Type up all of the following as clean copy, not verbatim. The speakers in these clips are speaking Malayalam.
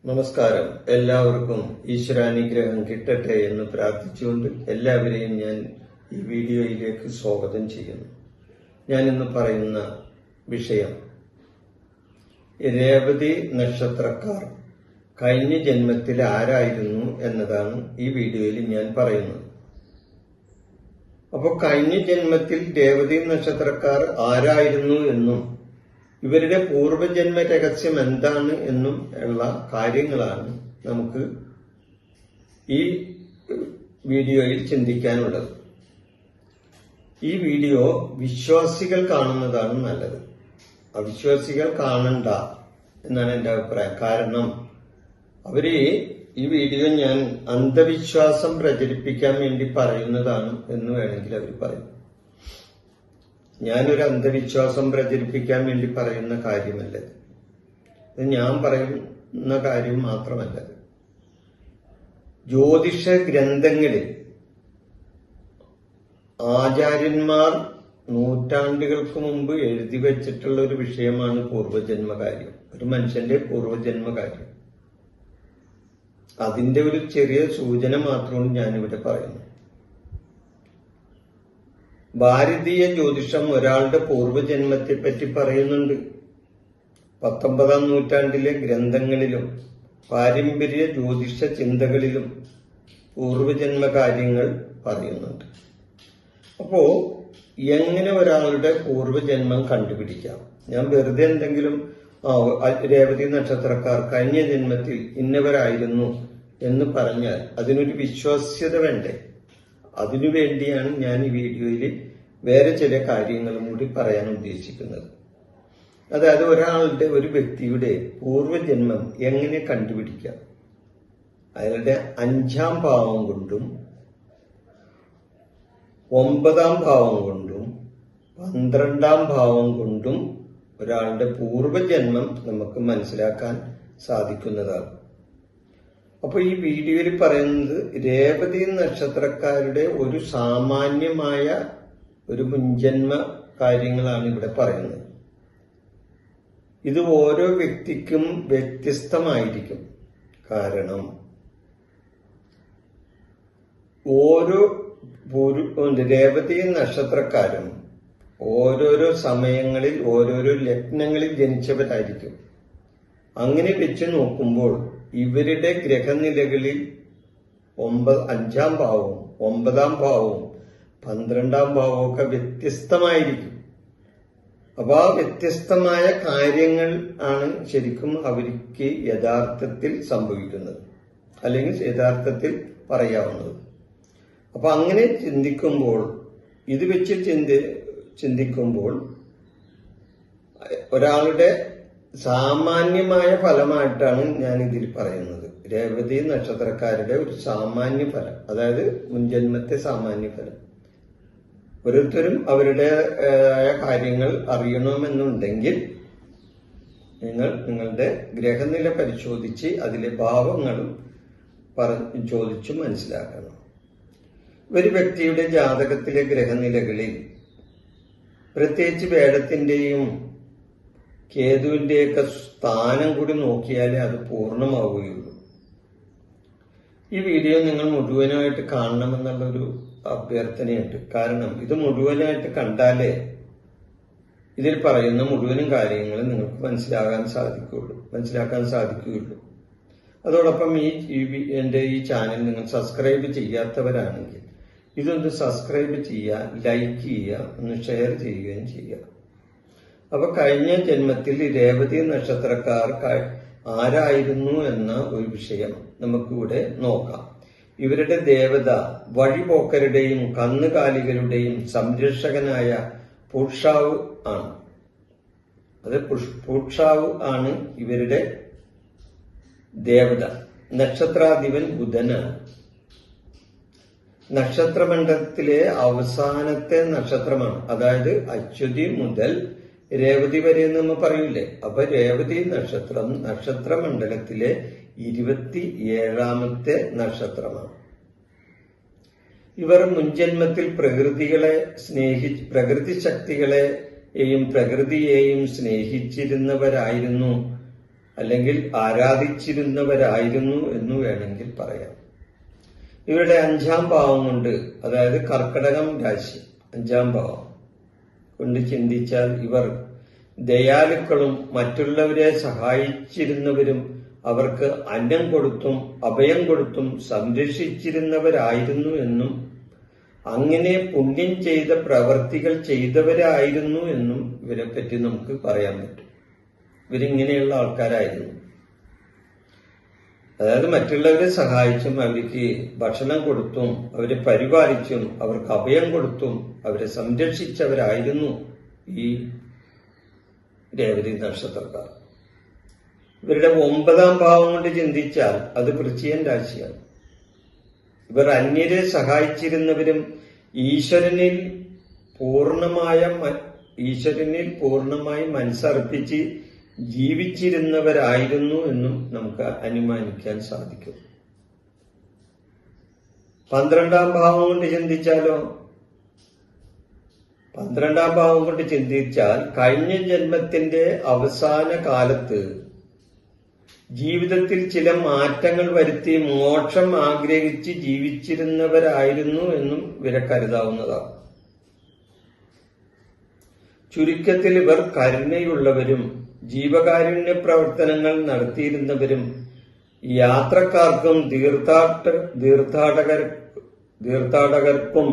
നമസ്കാരം. എല്ലാവർക്കും ഈശ്വരാനുഗ്രഹം കിട്ടട്ടെ എന്ന് പ്രാർത്ഥിച്ചുകൊണ്ട് എല്ലാവരെയും ഞാൻ ഈ വീഡിയോയിലേക്ക് സ്വാഗതം ചെയ്യുന്നു. ഞാൻ ഇന്ന് പറയുന്ന വിഷയം രേവതി നക്ഷത്രക്കാർ കഴിഞ്ഞ ജന്മത്തിൽ ആരായിരുന്നു എന്നതാണ് ഈ വീഡിയോയിൽ ഞാൻ പറയുന്നത്. അപ്പോൾ കഴിഞ്ഞ ജന്മത്തിൽ രേവതി നക്ഷത്രക്കാർ ആരായിരുന്നു എന്നും ഇവരുടെ പൂർവജന്മ രഹസ്യം എന്താണ് എന്നും ഉള്ള കാര്യങ്ങളാണ് നമുക്ക് ഈ വീഡിയോയിൽ ചിന്തിക്കാനുള്ളത്. ഈ വീഡിയോ വിശ്വാസികൾ കാണുന്നതാണ് നല്ലത്, അവിശ്വാസികൾ കാണണ്ട എന്നാണ് എന്റെ അഭിപ്രായം. കാരണം ഈ വീഡിയോ ഞാൻ അന്ധവിശ്വാസം പ്രചരിപ്പിക്കാൻ വേണ്ടി പറയുന്നതാണ് എന്ന് വേണമെങ്കിൽ അവർ പറയും. ഞാനൊരു അന്ധവിശ്വാസം പ്രചരിപ്പിക്കാൻ വേണ്ടി പറയുന്ന കാര്യമല്ല, ഇത് ഞാൻ പറയുന്ന കാര്യം മാത്രമല്ല. ജ്യോതിഷ ഗ്രന്ഥങ്ങളിൽ ആചാര്യന്മാർ നൂറ്റാണ്ടുകൾക്ക് മുമ്പ് എഴുതി വച്ചിട്ടുള്ള ഒരു വിഷയമാണ് പൂർവജന്മകാര്യം. ഒരു മനുഷ്യന്റെ പൂർവജന്മകാര്യം. അതിന്റെ ഒരു ചെറിയ സൂചന മാത്രമാണ് ഞാനിവിടെ പറയുന്നത്. ഭാരതീയ ജ്യോതിഷം ഒരാളുടെ പൂർവജന്മത്തെ പറ്റി പറയുന്നുണ്ട്. 19-ാം നൂറ്റാണ്ടിലെ ഗ്രന്ഥങ്ങളിലും പാരമ്പര്യ ജ്യോതിഷ ചിന്തകളിലും പൂർവജന്മ കാര്യങ്ങൾ പറയുന്നുണ്ട്. അപ്പോ എങ്ങനെ ഒരാളുടെ പൂർവജന്മം കണ്ടുപിടിക്കാം? ഞാൻ വെറുതെ എന്തെങ്കിലും രേവതി നക്ഷത്രക്കാർ കഴിഞ്ഞ ജന്മത്തിൽ ഇന്നവരായിരുന്നു എന്ന് പറഞ്ഞാൽ അതിനൊരു വിശ്വാസ്യത വേണ്ടേ? അതിനുവേണ്ടിയാണ് ഞാൻ ഈ വീഡിയോയിൽ വേറെ ചില കാര്യങ്ങളും കൂടി പറയാൻ ഉദ്ദേശിക്കുന്നത്. അതായത് ഒരു വ്യക്തിയുടെ പൂർവജന്മം എങ്ങനെ കണ്ടുപിടിക്കാം? അയാളുടെ 5-ാം ഭാവം കൊണ്ടും 9-ാം ഭാവം കൊണ്ടും 12-ാം ഭാവം കൊണ്ടും ഒരാളുടെ പൂർവജന്മം നമുക്ക് മനസ്സിലാക്കാൻ സാധിക്കുന്നതാണ്. അപ്പൊ ഈ വീഡിയോയിൽ പറയുന്നത് രേവതി നക്ഷത്രക്കാരുടെ ഒരു സാമാന്യമായ ഒരു മുൻജന്മ കാര്യങ്ങളാണ് ഇവിടെ പറയുന്നത്. ഇത് ഓരോ വ്യക്തിക്കും വ്യത്യസ്തമായിരിക്കും. കാരണം ഓരോ രേവതി നക്ഷത്രക്കാരും ഓരോരോ സമയങ്ങളിൽ ഓരോരോ ലഗ്നങ്ങളിൽ ജനിച്ചവരായിരിക്കും. അങ്ങനെ വെച്ച് നോക്കുമ്പോൾ ഇവരുടെ ഗ്രഹനിലകളിൽ 5-ാം ഭാവവും 9-ാം ഭാവവും 12-ാം ഭാവവും ഒക്കെ വ്യത്യസ്തമായിരിക്കും. അപ്പൊ ആ വ്യത്യസ്തമായ കാര്യങ്ങൾ ആണ് ശരിക്കും അവർക്ക് യഥാർത്ഥത്തിൽ സംഭവിക്കുന്നത്, അല്ലെങ്കിൽ യഥാർത്ഥത്തിൽ പറയാവുന്നത്. അപ്പൊ അങ്ങനെ ചിന്തിക്കുമ്പോൾ, ഇത് വെച്ച് ചിന്തിക്കുമ്പോൾ ഒരാളുടെ സാമാന്യമായ ഫലമായിട്ടാണ് ഞാൻ ഇതിൽ പറയുന്നത്. രേവതി നക്ഷത്രക്കാരുടെ ഒരു സാമാന്യ ഫലം, അതായത് മുൻജന്മത്തെ സാമാന്യ ഫലം. ഓരോരുത്തരും അവരുടെ കാര്യങ്ങൾ അറിയണമെന്നുണ്ടെങ്കിൽ നിങ്ങളുടെ ഗ്രഹനില പരിശോധിച്ച് അതിലെ ഭാവങ്ങളും ചോദിച്ചു മനസ്സിലാക്കണം. ഒരു വ്യക്തിയുടെ ജാതകത്തിലെ ഗ്രഹനിലകളിൽ പ്രത്യേകിച്ച് വേടത്തിന്റെയും കേതുവിന്റെയൊക്കെ സ്ഥാനം കൂടി നോക്കിയാലേ അത് പൂർണ്ണമാവുകയുള്ളൂ. ഈ വീഡിയോ നിങ്ങൾ മുഴുവനായിട്ട് കാണണമെന്നുള്ളൊരു അഭ്യർത്ഥനയുണ്ട്. കാരണം ഇത് മുഴുവനായിട്ട് കണ്ടാലേ ഇതിൽ പറയുന്ന മുഴുവനും കാര്യങ്ങളും നിങ്ങൾക്ക് മനസ്സിലാക്കാൻ സാധിക്കുകയുള്ളൂ. അതോടൊപ്പം എന്റെ ഈ ചാനൽ നിങ്ങൾ സബ്സ്ക്രൈബ് ചെയ്യാത്തവരാണെങ്കിൽ ഇതൊന്ന് സബ്സ്ക്രൈബ് ചെയ്യുക, ലൈക്ക് ചെയ്യുക, ഒന്ന് ഷെയർ ചെയ്യുകയും ചെയ്യുക. അപ്പൊ കഴിഞ്ഞ ജന്മത്തിൽ രേവതി നക്ഷത്രക്കാർ ആരായിരുന്നു എന്ന ഒരു വിഷയം നമുക്കിവിടെ നോക്കാം. ഇവരുടെ ദേവത വഴിപോക്കരുടെയും കന്നുകാലികളുടെയും സംരക്ഷകനായ പൂക്ഷാവ് ആണ്. പൂക്ഷാവ് ആണ് ഇവരുടെ ദേവത. നക്ഷത്രാധിപൻ ബുധനാണ്. നക്ഷത്രമണ്ഡലത്തിലെ അവസാനത്തെ നക്ഷത്രമാണ്. അതായത് അശ്വതി മുതൽ രേവതി വരെ എന്ന് നമ്മൾ പറയൂലേ. അപ്പൊ രേവതി നക്ഷത്രമണ്ഡലത്തിലെ 27ാമത്തെ നക്ഷത്രമാണ്. ഇവർ മുൻജന്മത്തിൽ പ്രകൃതി ശക്തികളെയും പ്രകൃതിയെയും സ്നേഹിച്ചിരുന്നവരായിരുന്നു, അല്ലെങ്കിൽ ആരാധിച്ചിരുന്നവരായിരുന്നു എന്ന് വേണമെങ്കിൽ പറയാം. ഇവരുടെ 5-ാം ഭാവം കൊണ്ട്, അതായത് കർക്കടകം രാശി 5-ാം ഭാവം കൊണ്ട് ചിന്തിച്ചാൽ ഇവർ ദയാലുക്കളും മറ്റുള്ളവരെ സഹായിച്ചിരുന്നവരും അവർക്ക് അന്നം കൊടുത്തും അഭയം കൊടുത്തും സംരക്ഷിച്ചിരുന്നവരായിരുന്നു എന്നും അങ്ങനെ പുണ്യം ചെയ്ത പ്രവർത്തികൾ ചെയ്തവരായിരുന്നു എന്നും ഇവരെ പറ്റി നമുക്ക് പറയാൻ പറ്റും. ഇവരിങ്ങനെയുള്ള ആൾക്കാരായിരുന്നു. അതായത് മറ്റുള്ളവരെ സഹായിച്ചും അവർക്ക് ഭക്ഷണം കൊടുത്തും അവരെ പരിപാലിച്ചും അവർക്ക് അഭയം കൊടുത്തും അവരെ സംരക്ഷിച്ചവരായിരുന്നു ഈ രേവതി നക്ഷത്രക്കാർ. ഇവരുടെ 9-ാം ഭാവം കൊണ്ട് ചിന്തിച്ചാൽ അത് വൃശ്ചികം രാശിയാണ്. ഇവർ അന്യരെ സഹായിച്ചിരുന്നവരും ഈശ്വരനിൽ പൂർണ്ണമായി മനസ്സർപ്പിച്ച് ജീവിച്ചിരുന്നവരായിരുന്നു എന്നും നമുക്ക് അനുമാനിക്കാൻ സാധിക്കും. 12-ാം ഭാവം കൊണ്ട് ചിന്തിച്ചാലോ? 12-ാം ഭാവം കൊണ്ട് ചിന്തിച്ചാൽ കഴിഞ്ഞ ജന്മത്തിന്റെ അവസാന കാലത്ത് ജീവിതത്തിൽ ചില മാറ്റങ്ങൾ വരുത്തി മോക്ഷം ആഗ്രഹിച്ച് ജീവിച്ചിരുന്നവരായിരുന്നു എന്നും ഇവരെ കരുതാവുന്നതാണ്. ചുരുക്കത്തിൽ ഇവർ കരുണയുള്ളവരും ജീവകാരുണ്യ പ്രവർത്തനങ്ങൾ നടത്തിയിരുന്നവരും യാത്രക്കാർക്കും തീർത്ഥാടകർക്കും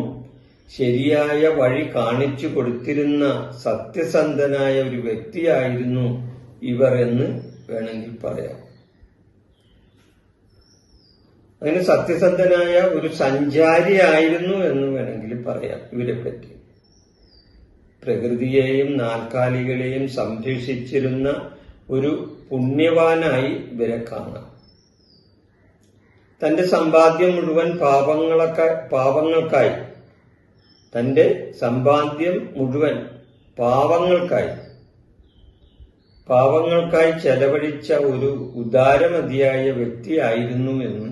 ശരിയായ വഴി കാണിച്ചു കൊടുത്തിരുന്ന സത്യസന്ധനായ ഒരു വ്യക്തിയായിരുന്നു ഇവർ എന്ന് വേണമെങ്കിൽ പറയാം. അങ്ങനെ സത്യസന്ധനായ ഒരു സഞ്ചാരിയായിരുന്നു എന്ന് വേണമെങ്കിൽ പറയാം ഇവരെ പറ്റി. പ്രകൃതിയെയും നാൽക്കാലികളെയും സംരക്ഷിച്ചിരുന്ന ഒരു പുണ്യവാനായി ഇവരെ കാണാം. തന്റെ സമ്പാദ്യം മുഴുവൻ പാവങ്ങൾക്കായി ചെലവഴിച്ച ഒരു ഉദാരമതിയായ വ്യക്തിയായിരുന്നു എന്ന്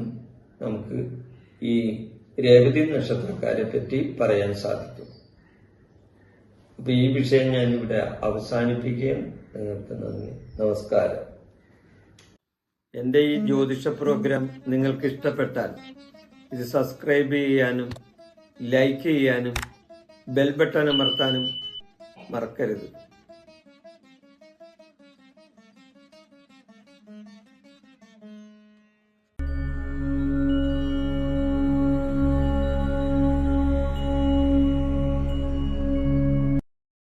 നമുക്ക് ഈ രേവതി നക്ഷത്രക്കാരെ പറ്റി പറയാൻ സാധിക്കും. അപ്പൊ ഈ വിഷയം ഞാനിവിടെ അവസാനിപ്പിക്കുകയാണ്. നിങ്ങൾക്ക് നന്ദി, നമസ്കാരം. എൻ്റെ ഈ ജ്യോതിഷ പ്രോഗ്രാം നിങ്ങൾക്ക് ഇഷ്ടപ്പെട്ടാൽ ഇത് സബ്സ്ക്രൈബ് ചെയ്യാനും ലൈക്ക് ചെയ്യാനും ബെൽ ബട്ടൺ അമർത്താനും മറക്കരുത്.